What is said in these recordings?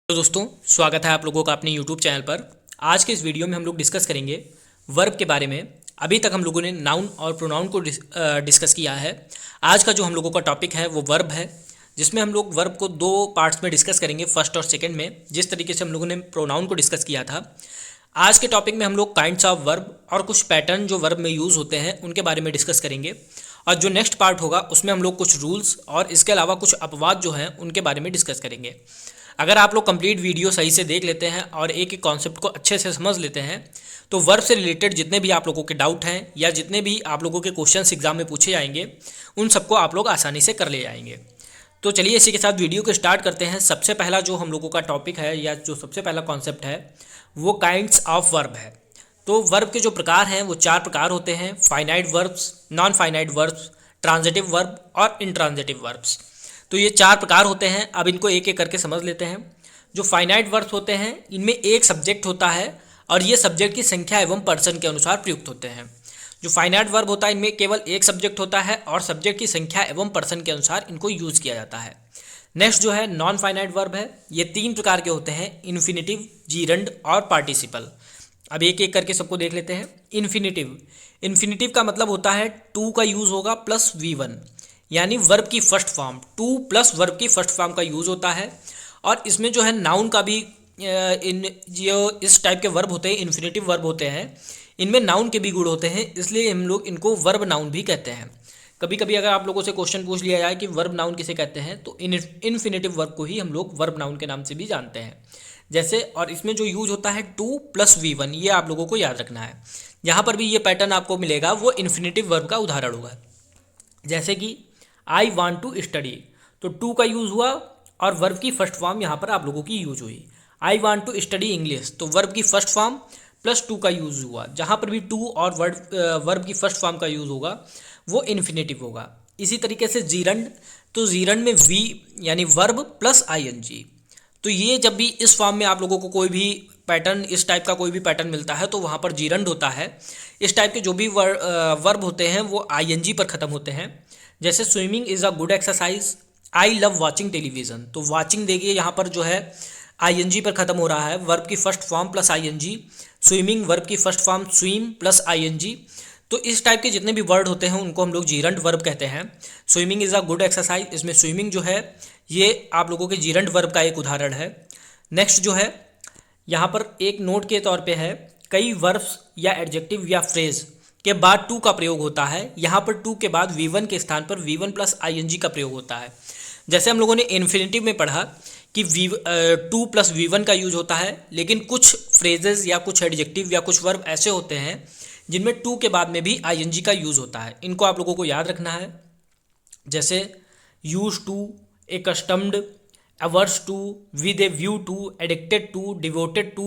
तो दोस्तों, स्वागत है आप लोगों का अपने YouTube चैनल पर। आज के इस वीडियो में हम लोग डिस्कस करेंगे वर्ब के बारे में। अभी तक हम लोगों ने नाउन और प्रोनाउन को डिस्कस किया है। आज का जो हम लोगों का टॉपिक है वो वर्ब है, जिसमें हम लोग वर्ब को दो पार्ट्स में डिस्कस करेंगे, फर्स्ट और सेकंड में। जिस तरीके से हम लोगों ने प्रोनाउन को डिस्कस किया था, आज के टॉपिक में हम लोग काइंड्स ऑफ वर्ब और कुछ पैटर्न जो वर्ब में यूज़ होते हैं उनके बारे में डिस्कस करेंगे। और जो नेक्स्ट पार्ट होगा उसमें हम लोग कुछ रूल्स और इसके अलावा कुछ अपवाद जो हैं उनके बारे में डिस्कस करेंगे। अगर आप लोग कंप्लीट वीडियो सही से देख लेते हैं और एक एक कॉन्सेप्ट को अच्छे से समझ लेते हैं, तो वर्ब से रिलेटेड जितने भी आप लोगों के डाउट हैं या जितने भी आप लोगों के क्वेश्चंस एग्जाम में पूछे जाएंगे, उन सबको आप लोग आसानी से कर ले जाएंगे। तो चलिए इसी के साथ वीडियो को स्टार्ट करते हैं। सबसे पहला जो हम लोगों का टॉपिक है या जो सबसे पहला कॉन्सेप्ट है वो काइंड्स ऑफ वर्ब है। तो वर्ब के जो प्रकार हैं वो चार प्रकार होते हैं: finite verbs, non finite verbs, transitive verb और इंट्रांजिटिव वर्ब्स। तो ये चार प्रकार होते हैं। अब इनको एक एक करके समझ लेते हैं। जो फाइनाइट वर्ब्स होते हैं इनमें एक सब्जेक्ट होता है और ये सब्जेक्ट की संख्या एवं पर्सन के अनुसार प्रयुक्त होते हैं। जो फाइनाइट वर्ब होता है इनमें केवल एक सब्जेक्ट होता है और सब्जेक्ट की संख्या एवं पर्सन के अनुसार इनको यूज किया जाता है। नेक्स्ट जो है नॉन फाइनाइट वर्ब है। ये तीन प्रकार के होते हैं: इन्फिनिटिव, जीरंड और पार्टिसिपल। अब एक एक करके सबको देख लेते हैं। इन्फिनिटिव का मतलब होता है टू का यूज होगा प्लस V1, यानी वर्ब की first form. Two plus verb की फर्स्ट फॉर्म का यूज होता है। और इसमें जो है नाउन का भी जो इस टाइप के वर्ब होते हैं, इन्फिनिटिव वर्ब होते हैं, इनमें नाउन के भी गुण होते हैं, इसलिए हम लोग इनको वर्ब नाउन भी कहते हैं। कभी कभी अगर आप लोगों से क्वेश्चन पूछ लिया जाए कि वर्ब नाउन किसे कहते हैं, तो इन्फिनिटिव वर्ब को ही हम लोग वर्ब नाउन के नाम से भी जानते हैं। जैसे, और इसमें जो यूज होता है टू प्लस V1, ये आप लोगों को याद रखना है। यहाँ पर भी ये पैटर्न आपको मिलेगा, वो इन्फिनिटिव वर्ब का उदाहरण होगा। जैसे कि आई वॉन्ट टू स्टडी, तो टू का यूज़ हुआ और वर्ब की फर्स्ट फॉर्म यहाँ पर आप लोगों की यूज हुई। I want to study English, तो वर्ब की फर्स्ट फॉर्म प्लस टू का यूज़ हुआ। जहाँ पर भी टू और वर्ब की फर्स्ट फॉर्म का यूज़ होगा वो इन्फिनेटिव होगा। इसी तरीके से जीरंड, तो जीरंड में वी यानी वर्ब प्लस ING। तो ये जब भी इस फॉर्म में आप लोगों को कोई भी पैटर्न, इस टाइप का कोई भी पैटर्न मिलता है तो वहाँ पर जीरंड होता है। इस टाइप के जो भी वर्ब होते हैं वो ING पर ख़त्म होते हैं। जैसे swimming is a good exercise, I love watching television, तो वॉचिंग देखिए यहाँ पर जो है ING पर ख़त्म हो रहा है, वर्ब की first form plus ING। Swimming verb की first form swim plus ING। तो इस टाइप के जितने भी वर्ड होते हैं उनको हम लोग जीरंड वर्ब कहते हैं। Swimming is a good exercise, इसमें स्विमिंग जो है ये आप लोगों के जीरंड वर्ब का एक उदाहरण है। नेक्स्ट जो है यहाँ पर एक नोट के तौर पे है, कई वर्ब्स या एडजेक्टिव या फ्रेज के बाद टू का प्रयोग होता है। यहाँ पर टू के बाद V1 के स्थान पर V1 प्लस ING का प्रयोग होता है। जैसे हम लोगों ने इन्फिनिटिव में पढ़ा कि टू प्लस V1 का यूज होता है, लेकिन कुछ फ्रेजेस या कुछ एडजेक्टिव या कुछ वर्ब ऐसे होते हैं जिनमें टू के बाद में भी ING का यूज होता है। इनको आप लोगों को याद रखना है। जैसे use to, accustomed, averse to, with a view to, addicted to, devoted to,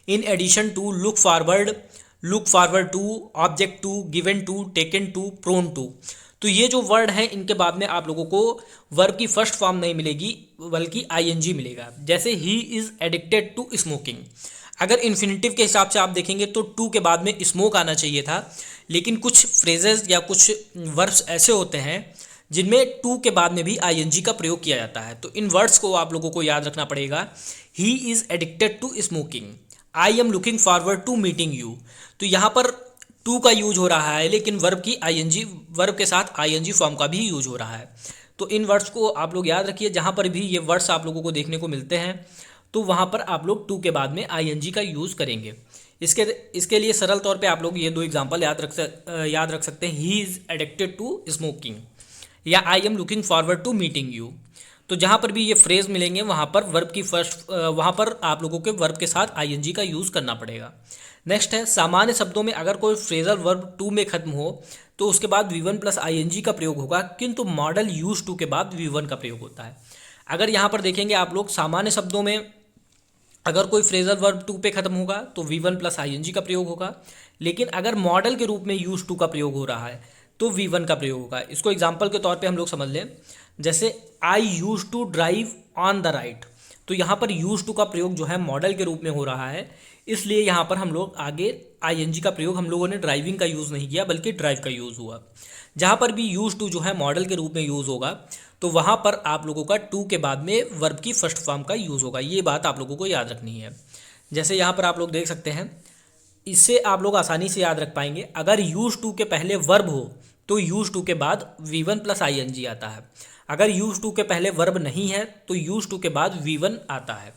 in addition to, look forward to, object to, given to, taken to, prone to। तो ये जो वर्ड हैं इनके बाद में आप लोगों को वर्ब की फर्स्ट फॉर्म नहीं मिलेगी बल्कि ING मिलेगा। जैसे he is addicted to smoking, अगर इन्फिनिटिव के हिसाब से आप देखेंगे तो टू के बाद में स्मोक आना चाहिए था, लेकिन कुछ फ्रेजेस या कुछ वर्ब्स ऐसे होते हैं जिनमें टू के बाद में भी ING का प्रयोग किया जाता है। तो इन वर्ड्स को आप लोगों को याद रखना पड़ेगा। He is addicted to smoking, I am looking forward to meeting you, तो यहाँ पर टू का यूज हो रहा है, लेकिन वर्ब की ING, वर्ब के साथ ING फॉर्म का भी यूज हो रहा है। तो इन वर्ड्स को आप लोग याद रखिए। जहाँ पर भी ये वर्ड्स आप लोगों को देखने को मिलते हैं तो वहाँ पर आप लोग टू के बाद में ING का यूज़ करेंगे। इसके लिए सरल तौर पे आप लोग ये दो एग्जांपल याद रख सकते हैं। He is addicted to smoking या I am looking forward to meeting you. तो जहाँ पर भी ये फ्रेज मिलेंगे वहाँ पर वहाँ पर आप लोगों के वर्ब के साथ ING का यूज़ करना पड़ेगा। नेक्स्ट है, सामान्य शब्दों में अगर कोई फ्रेजल वर्ब टू में खत्म हो तो उसके बाद V1 प्लस ING का प्रयोग होगा, किंतु मॉडल यूज टू के बाद V1 का प्रयोग होता है। अगर यहाँ पर देखेंगे आप लोग, सामान्य शब्दों में अगर कोई फ्रेजल वर्ब टू पे खत्म होगा तो V1 प्लस ING का प्रयोग होगा, लेकिन अगर मॉडल के रूप में यूज टू का प्रयोग हो रहा है तो V1 का प्रयोग होगा। इसको एग्जाम्पल के तौर पे हम लोग समझ लें। जैसे I use to drive on the right, तो यहाँ पर यूज टू का प्रयोग जो है मॉडल के रूप में हो रहा है, इसलिए यहाँ पर हम लोग आगे आईएनजी का प्रयोग हम लोगों ने ड्राइविंग का यूज़ नहीं किया बल्कि ड्राइव का यूज़ हुआ। जहाँ पर भी यूज टू जो है मॉडल के रूप में यूज़ होगा तो वहाँ पर आप लोगों का टू के बाद में वर्ब की फर्स्ट फॉर्म का यूज़ होगा। ये बात आप लोगों को याद रखनी है। जैसे यहाँ पर आप लोग देख सकते हैं, इससे आप लोग आसानी से याद रख पाएंगे। अगर यूज टू के पहले वर्ब हो तो यूज टू के बाद V1 प्लस आई आता है। अगर यूज टू के पहले वर्ब नहीं है तो यूज टू के बाद V1 आता है।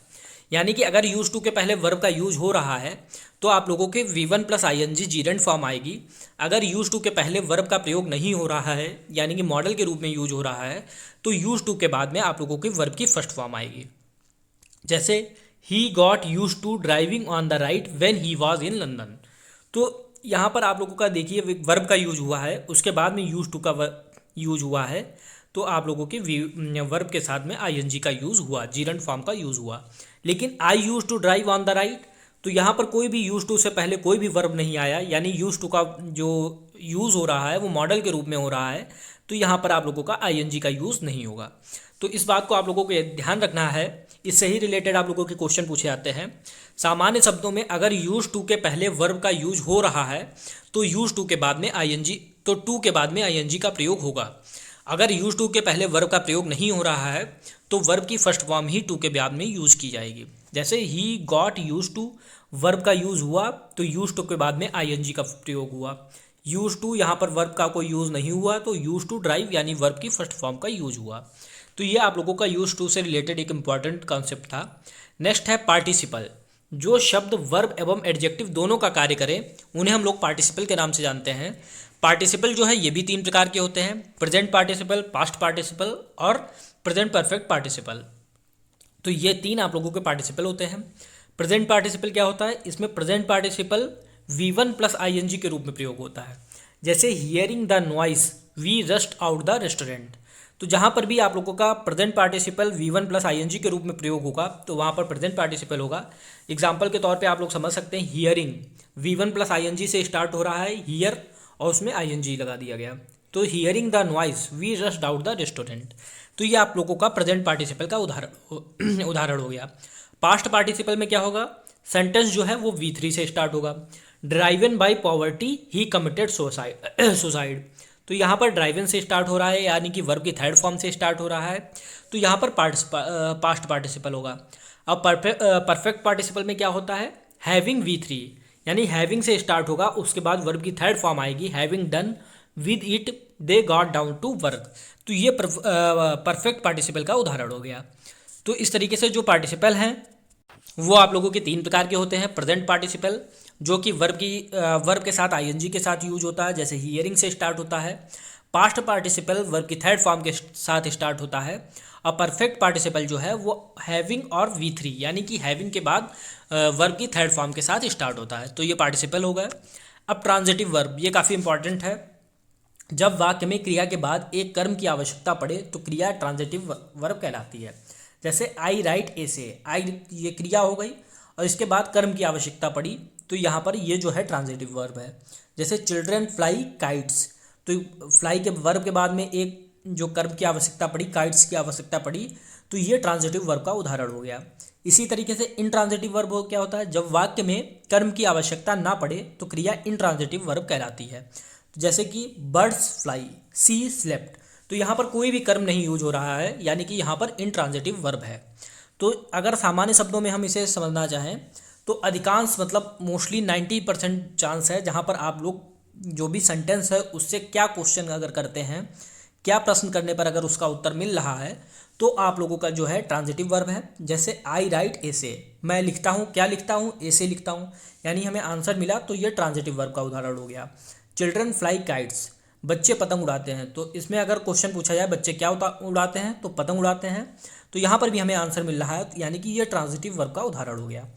यानी कि अगर यूज टू के पहले वर्ब का यूज हो रहा है तो आप लोगों के V1 प्लस आई जीरेंट फॉर्म आएगी। अगर यूज टू के पहले वर्ब का प्रयोग नहीं हो रहा है यानी कि मॉडल के रूप में यूज हो रहा है तो यूज टू के बाद में आप लोगों के वर्ब की फर्स्ट फॉर्म आएगी। जैसे he got use to driving on the right when he was in London. तो यहाँ पर आप लोगों का देखिए वर्ब का यूज हुआ है, उसके बाद में यूज टू का यूज हुआ है, तो आप लोगों के वर्ब के साथ में आईएनजी का यूज़ हुआ, जीरंट फॉर्म का यूज़ हुआ। लेकिन I use to drive on the right, तो यहाँ पर कोई भी यूज टू से पहले कोई भी वर्ब नहीं आया, यानी यूज टू का जो यूज़ हो रहा है वो मॉडल के रूप में हो रहा है, तो यहाँ पर आप लोगों का आईएनजी का यूज़ नहीं होगा। तो इस बात को आप लोगों को ध्यान रखना है। इससे ही रिलेटेड आप लोगों के क्वेश्चन पूछे जाते हैं। सामान्य शब्दों में अगर यूज टू के पहले वर्ब का यूज हो रहा है तो यूज टू के बाद में आईएनजी, तो टू के बाद में आईएनजी का प्रयोग होगा। अगर यूज टू के पहले वर्ब का प्रयोग नहीं हो रहा है तो वर्ब की फर्स्ट फॉर्म ही टू के बाद में यूज़ की जाएगी। जैसे he got use to, verb का यूज़ हुआ तो यूज टू के बाद में आईएनजी का प्रयोग हुआ। यूज टू यहाँ पर वर्ब का कोई यूज़ नहीं हुआ तो यूज टू ड्राइव यानी वर्ब की फर्स्ट फॉर्म का यूज हुआ। तो ये आप लोगों का यूज टू से रिलेटेड एक इम्पॉर्टेंट कॉन्सेप्ट था। नेक्स्ट है पार्टिसिपल। जो शब्द वर्ब एवं एडजेक्टिव दोनों का कार्य करें उन्हें हम लोग पार्टिसिपल के नाम से जानते हैं। पार्टिसिपल जो है ये भी तीन प्रकार के होते हैं, प्रेजेंट पार्टिसिपल, पास्ट पार्टिसिपल और प्रेजेंट परफेक्ट पार्टिसिपल। तो ये तीन आप लोगों के पार्टिसिपल होते हैं। प्रेजेंट पार्टिसिपल क्या होता है, इसमें present participle V1 plus ING के रूप में प्रयोग होता है। जैसे hearing the noise we rushed out the restaurant. तो जहाँ पर भी आप लोगों का present participle V1 plus ING के रूप में प्रयोग होगा तो वहाँ पर प्रेजेंट पार्टिसिपल होगा। एग्जाम्पल के तौर पे आप लोग समझ सकते हैं, हियरिंग V1 प्लस आईएनजी से स्टार्ट हो रहा है, हियर और उसमें आईएनजी लगा दिया गया, तो hearing the noise we rushed out the restaurant. तो ये आप लोगों का प्रेजेंट पार्टिसिपल का उदाहरण हो गया। पास्ट पार्टिसिपल में क्या होगा, सेंटेंस जो है वो V3 से स्टार्ट होगा। Driven by poverty he committed suicide. तो यहाँ पर ड्राइवन से स्टार्ट हो रहा है यानी कि वर्ब की थर्ड फॉर्म से स्टार्ट हो रहा है, तो यहाँ पर पास्ट पार्टिसिपल होगा। अब परफेक्ट पार्टिसिपल में क्या होता है, हैविंग V3 यानी हैविंग से स्टार्ट होगा, उसके बाद वर्ब की थर्ड फॉर्म आएगी, having done with it they got down to work. तो ये परफेक्ट पार्टिसिपल का उदाहरण हो गया। तो इस तरीके से जो पार्टिसिपल हैं वो आप लोगों के तीन प्रकार के होते हैं। प्रेजेंट पार्टिसिपल जो कि वर्ब के साथ आईएनजी के साथ यूज होता है, जैसे हियरिंग से स्टार्ट होता है। पास्ट पार्टिसिपल वर्ब की थर्ड फॉर्म के साथ स्टार्ट होता है। और परफेक्ट पार्टिसिपल जो है वो हैविंग और V3 यानी कि हैविंग के बाद वर्ब की थर्ड फॉर्म के साथ स्टार्ट होता है। तो ये पार्टिसिपल हो गया। अब ट्रांजिटिव वर्ब, ये काफ़ी इंपॉर्टेंट है। जब वाक्य में क्रिया के बाद एक कर्म की आवश्यकता पड़े तो क्रिया ट्रांजिटिव वर्ब कहलाती है। जैसे आई राइट ऐसे, आई ये क्रिया हो गई और इसके बाद कर्म की आवश्यकता पड़ी, तो यहाँ पर ये जो है ट्रांजिटिव वर्ब है। जैसे चिल्ड्रन फ्लाई काइट्स, तो फ्लाई के वर्ब के बाद में एक जो कर्म की आवश्यकता पड़ी, काइट्स की आवश्यकता पड़ी, तो ये ट्रांजिटिव वर्ब का उदाहरण हो गया। इसी तरीके से इनट्रांजिटिव वर्ब क्या होता है, जब वाक्य में कर्म की आवश्यकता ना पड़े तो क्रिया इनट्रांजिटिव वर्ब कहलाती है। जैसे कि बर्ड्स फ्लाई, सी स्लेप्ट, तो यहाँ पर कोई भी कर्म नहीं यूज हो रहा है यानी कि यहाँ पर इनट्रांजिटिव वर्ब है। तो अगर सामान्य शब्दों में हम इसे समझना चाहें तो अधिकांश मतलब मोस्टली 90% चांस है जहाँ पर आप लोग जो भी सेंटेंस है उससे क्या क्वेश्चन अगर करते हैं, क्या प्रश्न करने पर अगर उसका उत्तर मिल रहा है तो आप लोगों का जो है ट्रांजिटिव वर्ब है। जैसे आई राइट ऐसे, मैं लिखता हूँ, क्या लिखता हूँ, ऐसे लिखता हूँ, यानी हमें आंसर मिला, तो ये ट्रांजिटिव वर्ब का उदाहरण हो गया। चिल्ड्रन फ्लाई काइट्स, बच्चे पतंग उड़ाते हैं, तो इसमें अगर क्वेश्चन पूछा जाए बच्चे क्या उड़ाते हैं, तो पतंग उड़ाते हैं, तो यहाँ पर भी हमें आंसर मिल रहा है, यानी कि ये ट्रांजिटिव वर्ब का उदाहरण हो गया।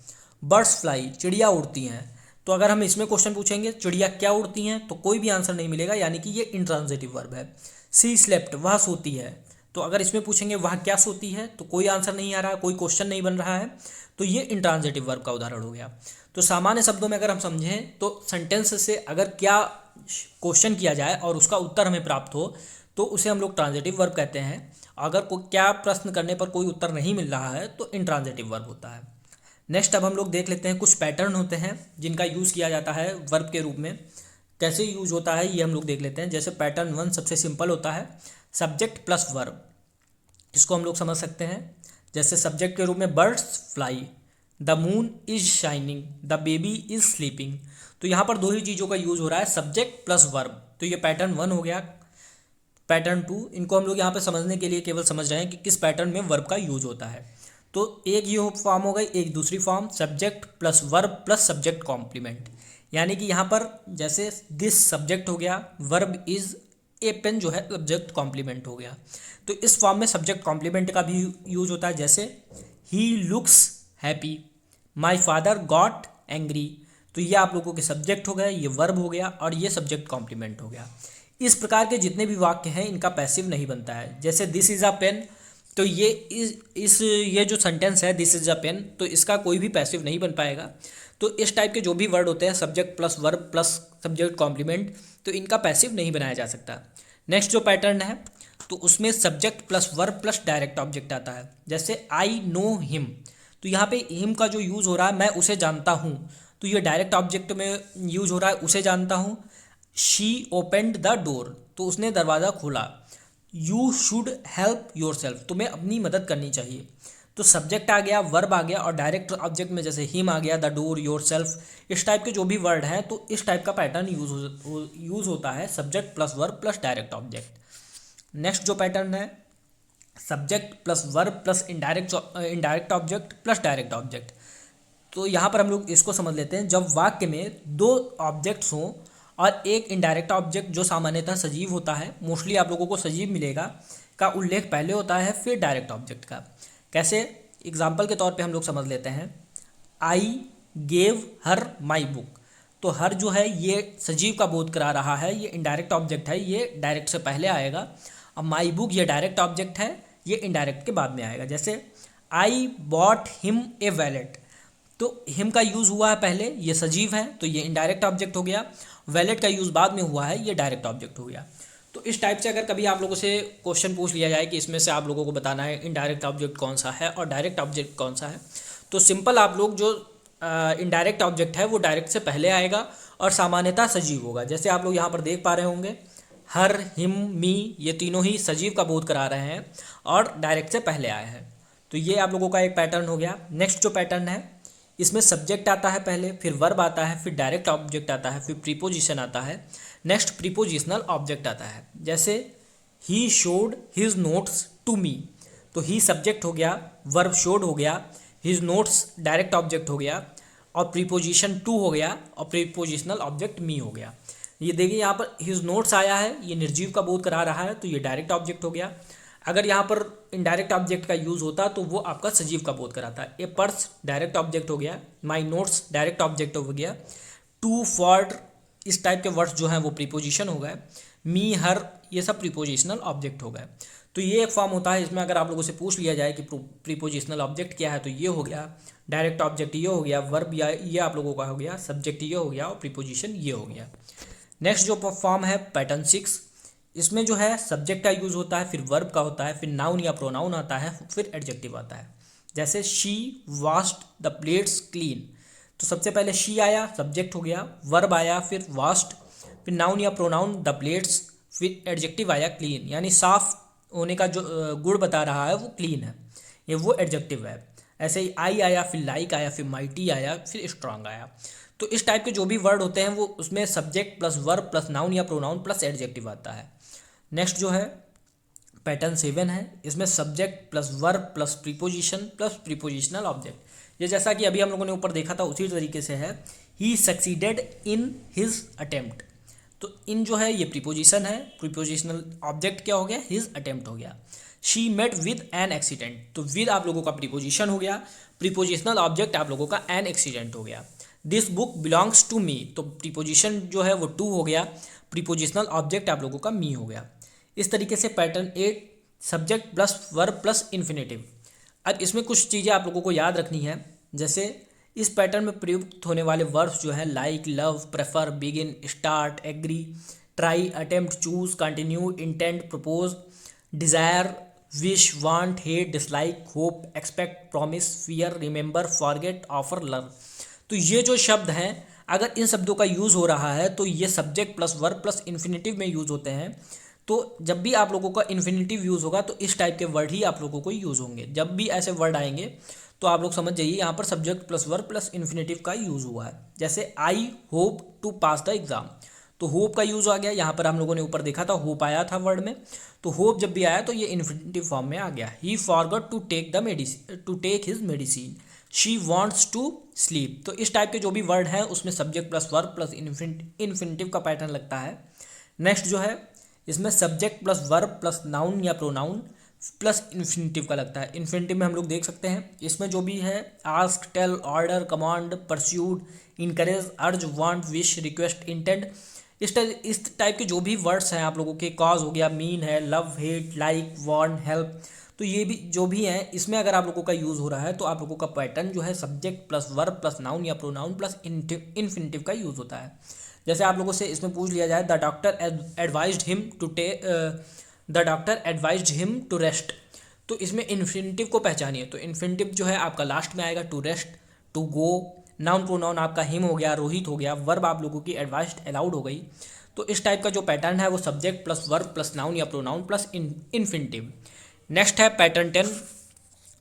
बर्ड्स फ्लाई, चिड़िया उड़ती हैं, तो अगर हम इसमें क्वेश्चन पूछेंगे चिड़िया क्या उड़ती हैं, तो कोई भी आंसर नहीं मिलेगा, यानी कि ये इनट्रांजिटिव वर्ब है। सी स्लेप्ट, वह सोती है, तो अगर इसमें पूछेंगे वह क्या सोती है, तो कोई आंसर नहीं आ रहा, कोई क्वेश्चन नहीं बन रहा है, तो ये इनट्रांजिटिव वर्ब का उदाहरण हो गया। तो सामान्य शब्दों में अगर हम समझें तो सेंटेंस से अगर क्या क्वेश्चन किया जाए और उसका उत्तर हमें प्राप्त हो तो उसे हम लोग ट्रांजिटिव वर्ब कहते हैं। अगर क्या प्रश्न करने पर कोई उत्तर नहीं मिल रहा है तो इंट्रांजिटिव वर्ब होता है। नेक्स्ट अब हम लोग देख लेते हैं कुछ पैटर्न होते हैं जिनका यूज़ किया जाता है वर्ब के रूप में। कैसे यूज होता है ये हम लोग देख लेते हैं। जैसे पैटर्न 1 सबसे सिंपल होता है, सब्जेक्ट प्लस वर्ब। इसको हम लोग समझ सकते हैं। जैसे सब्जेक्ट के रूप में birds fly, the moon is shining, the baby is sleeping. तो यहाँ पर दो ही चीज़ों का यूज हो रहा है, सब्जेक्ट प्लस वर्ब। तो ये पैटर्न 1 हो गया। पैटर्न 2, इनको हम लोग यहाँ पे समझने के लिए केवल समझ रहे हैं कि किस पैटर्न में वर्ब का यूज होता है। तो एक ये फॉर्म हो गई, एक दूसरी form subject plus verb plus subject complement. यानी कि यहाँ पर जैसे दिस सब्जेक्ट हो गया, वर्ब इज ए पेन जो है सब्जेक्ट कॉम्प्लीमेंट हो गया। तो इस फॉर्म में सब्जेक्ट कॉम्प्लीमेंट का भी यूज होता है। जैसे he looks happy, my father got angry. तो ये आप लोगों के सब्जेक्ट हो गए, ये वर्ब हो गया और ये सब्जेक्ट कॉम्प्लीमेंट हो गया। इस प्रकार के जितने भी वाक्य हैं इनका पैसिव नहीं बनता है। जैसे दिस इज़ अ पेन, तो ये जो सेंटेंस है दिस इज़ अ पेन, तो इसका कोई भी पैसिव नहीं बन पाएगा। तो इस टाइप के जो भी वर्ड होते हैं subject plus verb plus subject complement, तो इनका पैसिव नहीं बनाया जा सकता। नेक्स्ट जो पैटर्न है तो उसमें subject plus verb plus direct object आता है। जैसे आई नो हिम, तो यहाँ पे हिम का जो यूज़ हो रहा है मैं उसे जानता हूँ, तो ये डायरेक्ट ऑब्जेक्ट में यूज हो रहा है, उसे जानता हूँ। शी ओपेंड द डोर, तो उसने दरवाज़ा खोला। You should help your self, तुम्हें अपनी मदद करनी चाहिए। तो सब्जेक्ट आ गया, वर्ब आ गया और डायरेक्ट ऑब्जेक्ट में जैसे हिम आ गया, द डोर, योर सेल्फ, इस टाइप के जो भी वर्ड हैं तो इस टाइप का पैटर्न यूज होता है, subject plus verb plus direct object. Next जो पैटर्न है subject plus verb plus indirect object plus direct object. तो यहाँ पर हम लोग इसको समझ लेते हैं। जब वाक्य में दो ऑब्जेक्ट्स हों और एक इनडायरेक्ट ऑब्जेक्ट जो सामान्यतः सजीव होता है, मोस्टली आप लोगों को सजीव मिलेगा, का उल्लेख पहले होता है फिर डायरेक्ट ऑब्जेक्ट का। कैसे, एग्जाम्पल के तौर पे हम लोग समझ लेते हैं। I gave her my book, तो हर जो है ये सजीव का बोध करा रहा है, ये इनडायरेक्ट ऑब्जेक्ट है, ये डायरेक्ट से पहले आएगा। अब माई बुक ये डायरेक्ट ऑब्जेक्ट है, ये इनडायरेक्ट के बाद में आएगा। जैसे I bought him a wallet, तो हिम का यूज़ हुआ है पहले, ये सजीव है तो ये इनडायरेक्ट ऑब्जेक्ट हो गया। वैलेट का यूज़ बाद में हुआ है, ये डायरेक्ट ऑब्जेक्ट हो गया। तो इस टाइप से अगर कभी आप लोगों से क्वेश्चन पूछ लिया जाए कि इसमें से आप लोगों को बताना है इनडायरेक्ट ऑब्जेक्ट कौन सा है और डायरेक्ट ऑब्जेक्ट कौन सा है, तो सिंपल आप लोग जो इनडायरेक्ट ऑब्जेक्ट है वो डायरेक्ट से पहले आएगा और सामान्यतः सजीव होगा। जैसे आप लोग यहाँ पर देख पा रहे होंगे, हर, हिम, मी, ये तीनों ही सजीव का बोध करा रहे हैं और डायरेक्ट से पहले आए हैं। तो ये आप लोगों का एक पैटर्न हो गया। नेक्स्ट जो पैटर्न है इसमें सब्जेक्ट आता है पहले, फिर वर्ब आता है, फिर डायरेक्ट ऑब्जेक्ट आता है, फिर प्रीपोजिशन आता है, नेक्स्ट प्रीपोजिशनल ऑब्जेक्ट आता है। जैसे he showed his notes to me, तो ही सब्जेक्ट हो गया, वर्ब शोड हो गया, हिज नोट्स डायरेक्ट ऑब्जेक्ट हो गया और प्रीपोजिशन टू हो गया और प्रीपोजिशनल ऑब्जेक्ट मी हो गया। ये देखिए यहाँ पर हिज नोट्स आया है, ये निर्जीव का बोध करा रहा है, तो ये डायरेक्ट ऑब्जेक्ट हो गया। अगर यहाँ पर इनडायरेक्ट ऑब्जेक्ट का यूज़ होता तो वो आपका सजीव का बोध कराता है। ए पर्स डायरेक्ट ऑब्जेक्ट हो गया, माई नोट्स डायरेक्ट ऑब्जेक्ट हो गया, टू, फॉर, इस टाइप के वर्ड्स जो हैं वो प्रीपोजिशन हो गए, मी, हर, ये सब प्रीपोजिशनल ऑब्जेक्ट हो गए। तो ये एक फॉर्म होता है। इसमें अगर आप लोगों से पूछ लिया जाए कि प्रीपोजिशनल ऑब्जेक्ट क्या है, तो ये हो गया, डायरेक्ट ऑब्जेक्ट ये हो गया, वर्ब या ये आप लोगों का हो गया, सब्जेक्ट ये हो गया और प्रीपोजिशन ये हो गया। नेक्स्ट जो फॉर्म है पैटर्न 6, इसमें जो है सब्जेक्ट का यूज़ होता है, फिर वर्ब का होता है, फिर नाउन या प्रोनाउन आता है, फिर एडजेक्टिव आता है। जैसे she washed the plates clean, तो सबसे पहले शी आया, सब्जेक्ट हो गया, वर्ब आया, फिर वाश्ड, फिर नाउन या प्रोनाउन द प्लेट्स, फिर एडजेक्टिव आया क्लीन, यानी साफ होने का जो गुण बता रहा है वो क्लीन है, ये वो एडजेक्टिव है। ऐसे ही आई आया, फिर लाइक आया, फिर माइटी आया, फिर स्ट्रांग आया। तो इस टाइप के जो भी वर्ड होते हैं वो उसमें subject plus verb plus noun या प्रोनाउन प्लस एडजेक्टिव आता है। नेक्स्ट जो है पैटर्न 7 है, इसमें subject plus verb plus preposition plus prepositional object. ये जैसा कि अभी हम लोगों ने ऊपर देखा था उसी तरीके से है। ही सक्सीडेड इन हिज अटेम्प्ट, तो इन जो है ये प्रीपोजिशन है, प्रीपोजिशनल ऑब्जेक्ट क्या हो गया, हिज अटेम्प्ट हो गया। She met with an accident, तो विद आप लोगों का प्रीपोजिशन हो गया, प्रीपोजिशनल ऑब्जेक्ट आप लोगों का एन एक्सीडेंट हो गया। This book belongs to me, तो प्रीपोजिशन जो है वो टू हो गया, प्रीपोजिशनल ऑब्जेक्ट आप लोगों का मी हो गया। इस तरीके से pattern 8 subject plus verb plus infinitive. अब इसमें कुछ चीज़ें आप लोगों को याद रखनी है। जैसे इस पैटर्न में प्रयुक्त होने वाले वर्ब्स जो हैं like, love, prefer, begin, start, agree, try, attempt, choose, continue, intend, propose, desire, wish, want, hate, dislike, hope, expect, promise, fear, remember, forget, offer, love. तो ये जो शब्द हैं, अगर इन शब्दों का यूज़ हो रहा है तो ये subject plus verb plus infinitive में यूज़ होते हैं। तो जब भी आप लोगों का इन्फिनेटिव यूज़ होगा तो इस टाइप के वर्ड ही आप लोगों को यूज़ होंगे। जब भी ऐसे वर्ड आएंगे तो आप लोग समझ जाइए यहाँ पर subject plus verb plus infinitive का यूज़ हुआ है। जैसे I hope to pass the exam, तो होप का यूज़ आ गया यहाँ पर। हम लोगों ने ऊपर देखा था होप आया था वर्ड में, तो होप जब भी आया तो ये इन्फिनेटिव फॉर्म में आ गया। He forgot to take the medicine, to take his medicine, she wants to sleep. तो इस टाइप के जो भी वर्ड हैं उसमें subject plus verb plus infinitive का पैटर्न लगता है। नेक्स्ट जो है इसमें subject plus verb plus noun या प्रोनाउन प्लस इन्फिनेटिव का लगता है। इन्फिनेटिव में हम लोग देख सकते हैं इसमें जो भी है ask, tell, order, command, persuade, encourage, urge, want, wish, request, intend. इस टाइप के जो भी वर्ड्स हैं आप लोगों के, कॉज हो गया, मीन है, love, hate, like, want, help, तो ये भी जो भी हैं इसमें अगर आप लोगों का यूज़ हो रहा है तो आप लोगों का पैटर्न जो है subject plus verb plus noun या प्रोनाउन प्लस इन्फिनेटिव का यूज़ होता है। जैसे आप लोगों से इसमें पूछ लिया जाए the doctor advised him to rest, तो इसमें इन्फिनेटिव को पहचानिए। तो इन्फिनेटिव जो है आपका लास्ट में आएगा, to rest, to go. Noun pronoun आपका हिम हो गया, रोहित हो गया। वर्ब आप लोगों की एडवाइज्ड, अलाउड हो गई। तो इस टाइप का जो पैटर्न है वो subject plus verb plus noun या प्रोनाउन प्लस इन्फिनेटिव। नेक्स्ट है pattern 10,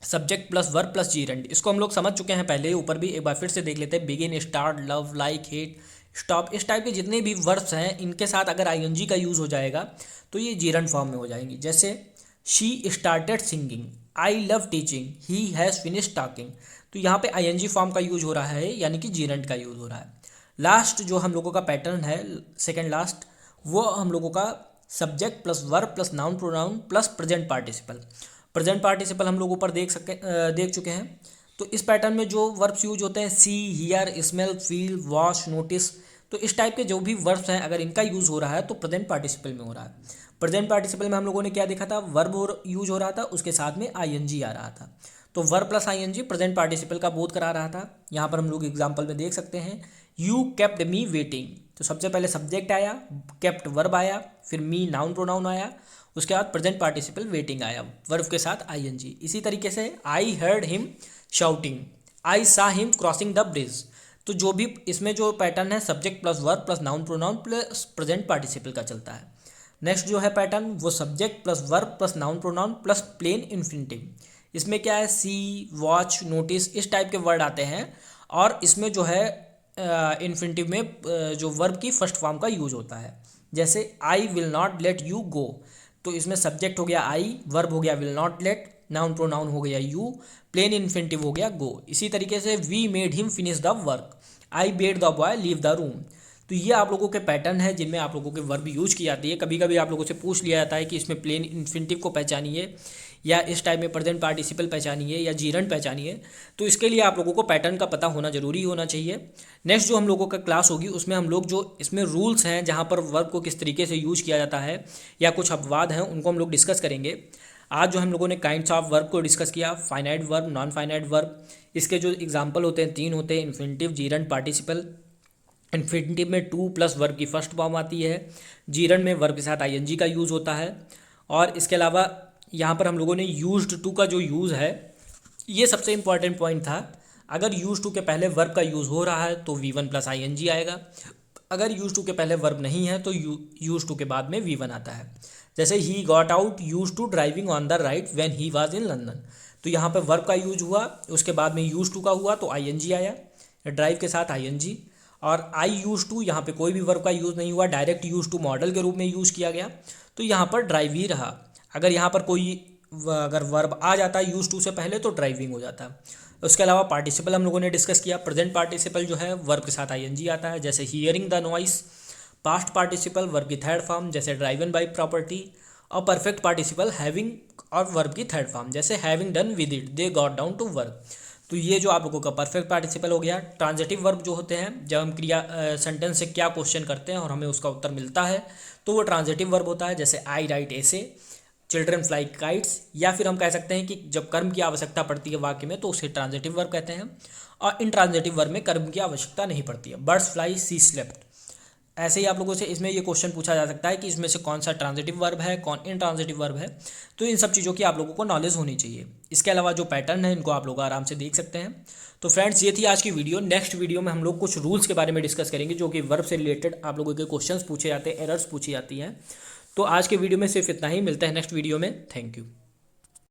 subject plus verb plus जीरेंड। इसको हम लोग समझ चुके हैं पहले, ऊपर भी एक बार फिर से देख लेते हैं। Begin, start, love, like, hate, stop, इस टाइप के जितने भी वर्ब्स हैं इनके साथ अगर आईएनजी का यूज़ हो जाएगा तो ये जीरेंड फॉर्म में हो जाएंगी। जैसे she started singing, I love teaching, he has finish talking. तो यहाँ पे आईएनजी फॉर्म का यूज हो रहा है, यानी कि जीरेंड का यूज हो रहा है। लास्ट जो हम लोगों का पैटर्न है, सेकेंड लास्ट, वो हम लोगों का subject plus verb plus noun pronoun plus present participle. Present participle हम लोग ऊपर देख चुके हैं। तो इस पैटर्न में जो वर्ब्स यूज होते हैं see, hear, smell, feel, watch, notice, तो इस टाइप के जो भी वर्ब्स हैं अगर इनका यूज़ हो रहा है तो प्रेजेंट पार्टिसिपल में हो रहा है। प्रेजेंट पार्टिसिपल में हम लोगों ने क्या देखा था, वर्ब यूज हो रहा था, उसके साथ में आईएनजी आ रहा था। तो verb plus ING present participle का बोध करा रहा था। यहाँ पर हम लोग एग्जाम्पल में देख सकते हैं, यू केप्ट मी वेटिंग। तो सबसे पहले सब्जेक्ट आया, केप्ट वर्ब आया, फिर मी नाउन प्रोनाउन आया, उसके बाद प्रेजेंट पार्टिसिपल वेटिंग आया वर्ब के साथ आईएनजी। इसी तरीके से आई हर्ड हिम शाउटिंग, आई सा हिम क्रॉसिंग द ब्रिज। तो जो भी इसमें जो पैटर्न है subject plus verb plus noun pronoun plus present participle का चलता है। नेक्स्ट जो है पैटर्न वो subject plus verb plus noun pronoun plus plain infinitive. इसमें क्या है, सी, वॉच, नोटिस, इस टाइप के वर्ड आते हैं और इसमें जो है इन्फिनेटिव में जो वर्ब की फर्स्ट फॉर्म का यूज होता है। जैसे I will not let you go, तो इसमें सब्जेक्ट हो गया आई, वर्ब हो गया will not let, noun pronoun हो गया यू, प्लेन इन्फिनेटिव हो गया गो। इसी तरीके से we made him finish the work, I bade the boy leave the room. तो ये आप लोगों के पैटर्न है जिनमें आप लोगों के वर्ब यूज की जाती है। कभी कभी आप लोगों से पूछ लिया जाता है कि इसमें प्लेन इन्फिनेटिव को पहचानिए या इस टाइप में प्रेजेंट पार्टिसिपल पहचानिए या जीरेंड पहचानिए। तो इसके लिए आप लोगों को पैटर्न का पता होना जरूरी होना चाहिए। नेक्स्ट जो हम लोगों का क्लास होगी उसमें हम लोग जो इसमें रूल्स हैं जहाँ पर वर्ब को किस तरीके से यूज किया जाता है या कुछ अपवाद हैं उनको हम लोग डिस्कस करेंगे। आज जो हम लोगों ने काइंड्स ऑफ वर्ब को डिस्कस किया, finite verb, non finite verb, इसके जो एग्जांपल होते हैं 3 होते हैं, इन्फिनेटिव, जीरेंड, पार्टिसिपल। इन्फिनेटिव में टू प्लस वर्ब की फर्स्ट फॉर्म आती है, जीरेंड में वर्ब के साथ आईएनजी का यूज़ होता है। और इसके अलावा यहाँ पर हम लोगों ने यूज्ड टू का जो यूज़ है ये सबसे इंपॉर्टेंट पॉइंट था। अगर यूज टू के पहले वर्ब का यूज़ हो रहा है तो V1 प्लस आईएनजी आएगा। अगर यूज टू के पहले वर्ब नहीं है तो यूज टू के बाद में V1 आता है। जैसे he got out use to driving on the right when he was in London, तो यहाँ पर वर्ब का यूज हुआ, उसके बाद में यूज टू का हुआ तो आईएनजी आया, ड्राइव के साथ आईएनजी। और आई यूज टू यहाँ पे कोई भी वर्ब का यूज़ नहीं हुआ, डायरेक्ट यूज टू मॉडल के रूप में यूज़ किया गया, तो यहाँ पर ड्राइव ही रहा। अगर यहाँ पर कोई अगर वर्ब आ जाता है यूज टू से पहले तो ड्राइविंग हो जाता है। उसके अलावा पार्टिसिपल हम लोगों ने डिस्कस किया, प्रेजेंट पार्टिसिपल जो है वर्ब के साथ आईएनजी आता है, जैसे hearing the noise. Past participle verb की थर्ड फॉर्म जैसे ड्राइवन बाई प्रॉपर्टी। और परफेक्ट पार्टिसिपल हैविंग और वर्ब की थर्ड फॉर्म जैसे having done with it they got down to work. तो ये जो आप लोगों का परफेक्ट पार्टिसिपल हो गया। ट्रांजिटिव वर्ब जो होते हैं जब हम क्रिया सेंटेंस से क्या क्वेश्चन करते हैं और हमें उसका उत्तर मिलता है तो वो ट्रांजिटिव वर्ब होता है, जैसे आई राइट ऐसे, चिल्ड्रन फ्लाई काइट्स। या फिर हम कह सकते हैं कि जब कर्म की आवश्यकता पड़ती है वाक्य में तो उसे ट्रांजिटिव वर्ब कहते हैं, और इन ट्रांजिटिव वर्ब में कर्म की आवश्यकता नहीं पड़ती है। बर्ड्स फ्लाई सी स्लेप्ट, ऐसे ही आप लोगों से इसमें ये क्वेश्चन पूछा जा सकता है कि इसमें से कौन सा ट्रांजिटिव वर्ब है, कौन इनट्रांजिटिव वर्ब है। तो इन सब चीज़ों की आप लोगों को नॉलेज होनी चाहिए। इसके अलावा जो पैटर्न है इनको आप लोग आराम से देख सकते हैं। तो फ्रेंड्स, ये थी आज की वीडियो। नेक्स्ट वीडियो में हम लोग कुछ रूल्स के बारे में डिस्कस करेंगे जो कि वर्ब से रिलेटेड आप लोगों के क्वेश्चंस पूछे जाते हैं, एरर्स पूछी जाती हैं। तो आज के वीडियो में सिर्फ इतना ही। मिलते हैं नेक्स्ट वीडियो में। Thank you.